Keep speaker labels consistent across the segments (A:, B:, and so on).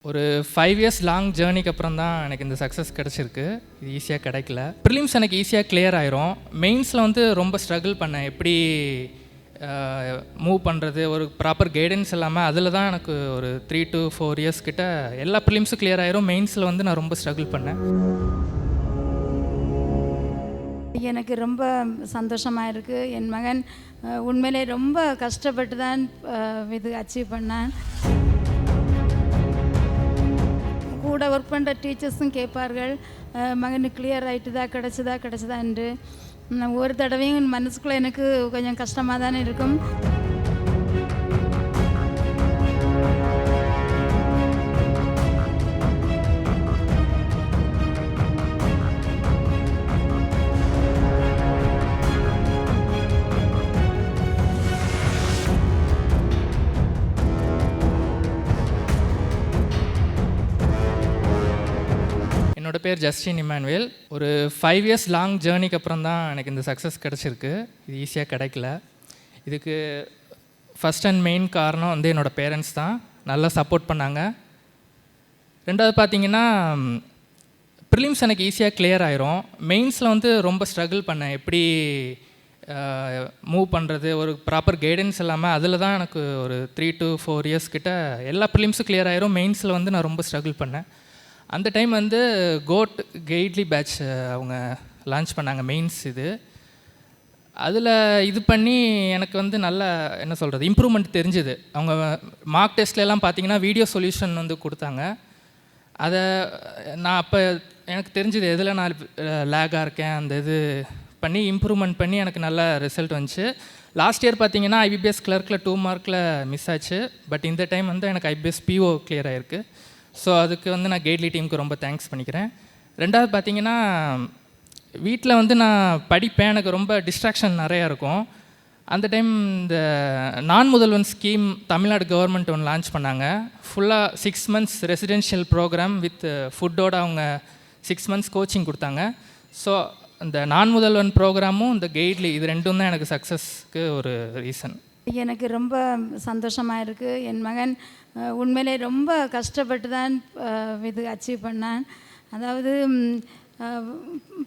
A: ஒரு 5 years long ஜேர்னிக்கு அப்புறம் தான் எனக்கு இந்த சக்ஸஸ் கிடச்சிருக்கு. இது ஈஸியாக கிடைக்கல. ப்ரிலிம்ஸ் எனக்கு ஈஸியாக கிளியர் ஆயிரும். மெயின்ஸில் வந்து ரொம்ப ஸ்ட்ரகிள் பண்ணேன். எப்படி மூவ் பண்ணுறது, ஒரு ப்ராப்பர் கைடன்ஸ் இல்லாமல் அதில் தான் எனக்கு ஒரு 3 to 4 இயர்ஸ் கிட்ட எல்லா ப்ரிலிம்ஸும் கிளியர் ஆயிரும். மெயின்ஸில் வந்து நான் ரொம்ப ஸ்ட்ரகிள் பண்ணேன்.
B: எனக்கு ரொம்ப சந்தோஷமாக இருக்குது. என் மகன் உண்மையிலே ரொம்ப கஷ்டப்பட்டு தான் இது அச்சீவ் பண்ணான். கூட ஒர்க் பண்ணுற டீச்சர்ஸும் கேட்பார்கள், மகனுக்கு கிளியர் ஆகிட்டுதா, கிடச்சதா என்று. ஒரு தடவையும் மனசுக்குள்ளே எனக்கு கொஞ்சம் கஷ்டமாக தானே இருக்கும்.
A: என்னோடய பேர் ஜஸ்டின் இமானுவேல். ஒரு 5 இயர்ஸ் லாங் ஜேர்னிக்கு அப்புறம் தான் எனக்கு இந்த சக்ஸஸ் கிடச்சிருக்கு. இது ஈஸியாக கிடைக்கல. இதுக்கு ஃபஸ்ட் அண்ட் மெயின் காரணம் வந்து என்னோடய பேரண்ட்ஸ் தான். நல்லா சப்போர்ட் பண்ணாங்க. ரெண்டாவது பார்த்திங்கன்னா, ப்ரிலிம்ஸ் எனக்கு ஈஸியாக கிளியர் ஆயிரும். மெயின்ஸில் வந்து ரொம்ப ஸ்ட்ரகிள் பண்ணேன். எப்படி மூவ் பண்ணுறது, ஒரு ப்ராப்பர் கைடன்ஸ் இல்லாமல் அதில் தான் எனக்கு ஒரு 3 to 4 இயர்ஸ் கிட்ட எல்லா ப்ரிலிம்ஸும் கிளியர் ஆயிரும். மெயின்ஸில் வந்து நான் ரொம்ப ஸ்ட்ரகிள் பண்ணேன். அந்த டைம் வந்து கோட் கைட்லி பேட்ச் அவங்க லான்ச் பண்ணாங்க மெயின்ஸ். அதில் இது பண்ணி எனக்கு வந்து நல்ல என்ன சொல்கிறது இம்ப்ரூவ்மெண்ட் தெரிஞ்சுது. அவங்க மார்க் டெஸ்ட்லலாம் பார்த்தீங்கன்னா வீடியோ சொல்யூஷன் வந்து கொடுத்தாங்க. அதை நான் அப்போ எனக்கு தெரிஞ்சுது எதில் நான் லேகாக இருக்கேன். அந்த இது பண்ணி இம்ப்ரூவ்மெண்ட் பண்ணி எனக்கு நல்ல ரிசல்ட் வந்துச்சு. லாஸ்ட் இயர் பார்த்தீங்கன்னா ஐபிபிஎஸ் கிளர்க்கில் 2 மார்க்கில் மிஸ் ஆச்சு. பட் இந்த டைம் வந்து எனக்கு ஐபிபிஎஸ் பிஓ கிளியர் ஆகிருக்கு. ஸோ அதுக்கு வந்து நான் கைட்லி டீமுக்கு ரொம்ப தேங்க்ஸ் பண்ணிக்கிறேன். ரெண்டாவது பார்த்திங்கன்னா, வீட்டில் வந்து நான் படிப்பேன். எனக்கு ரொம்ப டிஸ்ட்ராக்ஷன் நிறையா இருக்கும். அந்த டைம் இந்த நான் முதல்வன் ஸ்கீம் தமிழ்நாடு கவர்மெண்ட் ஒன்று லான்ச் பண்ணாங்க. ஃபுல்லாக 6 months ரெசிடென்ஷியல் ப்ரோக்ராம் வித் ஃபுட்டோட அவங்க 6 months கோச்சிங் கொடுத்தாங்க. ஸோ இந்த நான் முதல்வன் ப்ரோக்ராமும் இந்த கைட்லி இது ரெண்டும் தான் எனக்கு சக்ஸஸ்க்கு ஒரு ரீசன்.
B: எனக்கு ரொம்ப சந்தோஷமாக இருக்குது. என் மகன் உண்மையிலே ரொம்ப கஷ்டப்பட்டு தான் இது அச்சீவ் பண்ணான். அதாவது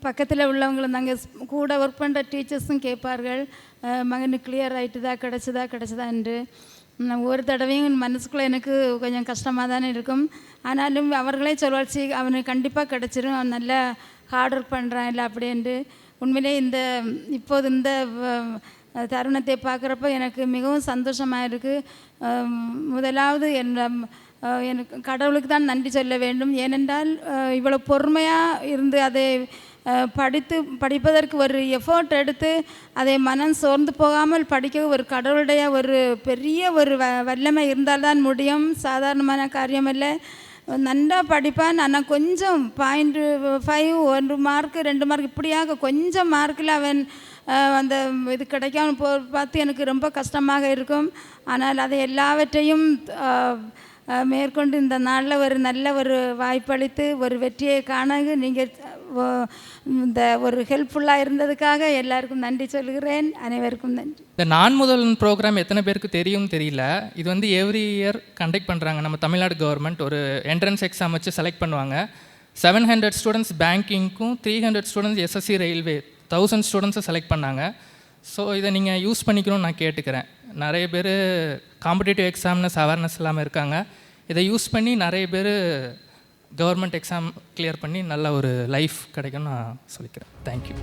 B: பக்கத்தில் உள்ளவங்களும் நாங்கள் கூட ஒர்க் பண்ணுற டீச்சர்ஸும் கேட்பார்கள், மகனுக்கு கிளியர் ஆகிட்டுதா, கிடச்சதா என்று. ஒரு தடவையும் மனசுக்குள்ளே எனக்கு கொஞ்சம் கஷ்டமாக தானே இருக்கும். ஆனாலும் அவர்களே சொல்வாச்சு, அவனுக்கு கண்டிப்பாக கிடச்சிரும், அவன் நல்லா ஹார்ட் ஒர்க் பண்ணுறான் இல்லை அப்படின்ட்டு. உண்மையிலே இப்போது இந்த தருணத்தை பார்க்குறப்ப எனக்கு மிகவும் சந்தோஷமாக இருக்குது. முதலாவது எனக்கு கடவுளுக்கு தான் நன்றி சொல்ல வேண்டும். ஏனென்றால் இவ்வளோ பொறுமையாக இருந்து அதை படிப்பதற்கு ஒரு எஃபோர்ட் எடுத்து அதை மனம் சோர்ந்து போகாமல் படிக்க ஒரு கடவுளுடைய ஒரு பெரிய ஒரு வல்லமை இருந்தால்தான் முடியும். சாதாரணமான காரியம் இல்லை. நல்லா படிப்பான். ஆனால் கொஞ்சம் 0.5 1 மார்க் 2 மார்க் இப்படியாக கொஞ்சம் மார்க்கில் அவன் அந்த இது கிடைக்காம பார்த்து எனக்கு ரொம்ப கஷ்டமாக இருக்கும். ஆனால் அதை எல்லாவற்றையும் மேற்கொண்டு இந்த நாளில் ஒரு நல்ல ஒரு வாய்ப்பளித்து ஒரு வெற்றியை காண நீங்கள் இந்த ஒரு ஹெல்ப்ஃபுல்லாக இருந்ததுக்காக எல்லாருக்கும் நன்றி சொல்கிறேன். அனைவருக்கும் நன்றி.
A: இந்த நான் முதல்வன் ப்ரோக்ராம் எத்தனை பேருக்கு தெரியும் தெரியல. இது வந்து எவ்ரி இயர் கண்டக்ட் பண்ணுறாங்க. நம்ம தமிழ்நாடு கவர்மெண்ட் ஒரு என்ட்ரன்ஸ் எக்ஸாம் வச்சு செலக்ட் பண்ணுவாங்க. 700 ஸ்டூடெண்ட்ஸ் பேங்கிங்க்கும் 300 ஸ்டூடெண்ட்ஸ் எஸ்எஸ்சி ரயில்வே 1000 ஸ்டூடெண்ட்ஸை செலக்ட் பண்ணாங்க. ஸோ இதை நீங்கள் யூஸ் பண்ணிக்கணும்னு நான் கேட்டுக்கிறேன். நிறைய பேர் காம்படிட்டிவ் எக்ஸாம்னஸ் அவேர்னஸ் இல்லாமல் இருக்காங்க. இதை யூஸ் பண்ணி நிறைய பேர் கவர்மெண்ட் எக்ஸாம் கிளியர் பண்ணி நல்ல ஒரு லைஃப் கிடைக்கும்னு நான் சொல்லிக்கிறேன். தேங்க்யூ.